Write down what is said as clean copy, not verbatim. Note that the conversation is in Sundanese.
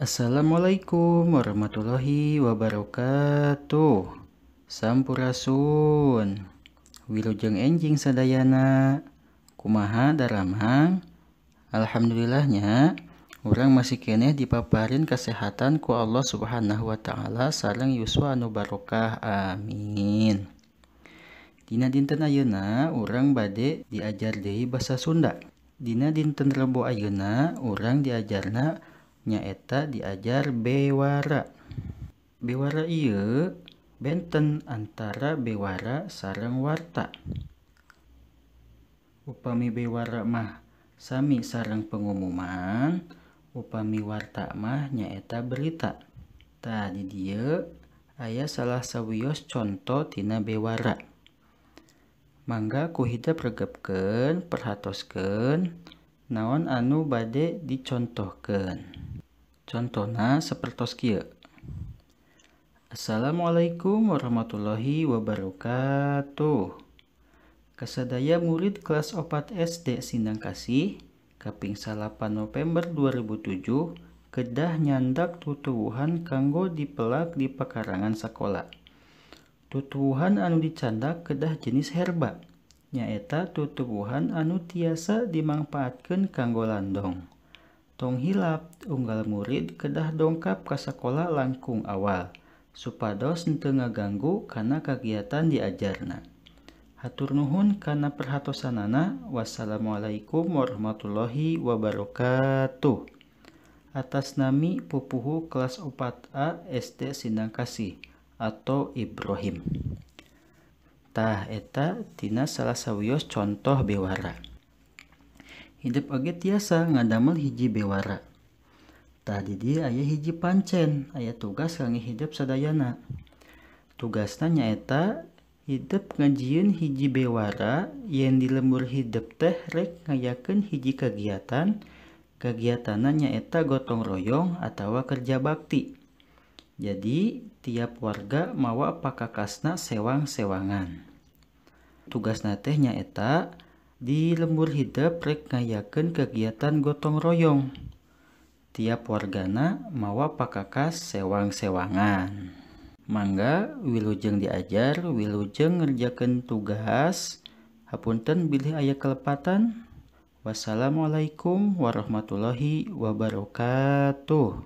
Assalamualaikum warahmatullahi wabarakatuh. Sampurasun. Wilujeng enjing sadayana. Kumaha daramang? Alhamdulillahnya urang masih keneh dipaparin kesehatan ku Allah Subhanahu wa taala sareng yuswa anu barokah. Amin. Dina dinten ayeuna urang bade diajar deui basa Sunda. Dina dinten Rebo ayeuna urang diajarna nyaeta diajar bewara. Bewara ieu benten antara bewara sareng warta. Upami bewara mah sami sareng pengumuman, upami warta mah nyaeta berita. Tah di dieu aya salah sawios contoh tina bewara. Mangga ku hidep regepkeun perhatoskeun naon anu bade dicontohkeun. Contohna sapertos kieu. Assalamualaikum warahmatullahi wabarakatuh. Kasadaya murid kelas 4 SD Sindang Kasih kaping 8 November 2007 kedah nyandak tutuwuhan kanggo dipelak di pekarangan sakola. Tutuwuhan anu dicandak kedah jenis herba, nyaeta tutuwuhan anu tiasa dimangpaatkeun kanggo landong. Tong hilap unggal murid kedah dongkap ka sakola langkung awal supados henteu ngaganggu kana kagiatan diajarna. Hatur nuhun kana perhatosanana. Wassalamualaikum warahmatullahi wabarakatuh. Atas nami pupuhu kelas 4A SD Sindang Kasih atau Ibrahim. Tah eta tina salah sawios contoh bewara. Hidup oge tiasa ngadamel hiji bewara. Tah di dieu aya hiji pancen, aya tugas kangge hidup sadayana. Tugasna nyaeta hidup ngajieun hiji bewara yen di lembur hidup teh rek ngayakeun hiji kagiatan. Kagiatanna nyaeta gotong royong atawa kerja bakti. Jadi tiap warga mawa pakakasna sewang-sewangan. Tugasna teh nyaeta di lembur hidup rek ngayakeun kegiatan gotong royong. Tiap wargana mawa pakakas sewang-sewangan. Mangga wilujeng diajar, wilujeng ngerjakeun tugas. Hapunten bilih aya kelepatan. Wassalamualaikum warahmatullahi wabarakatuh.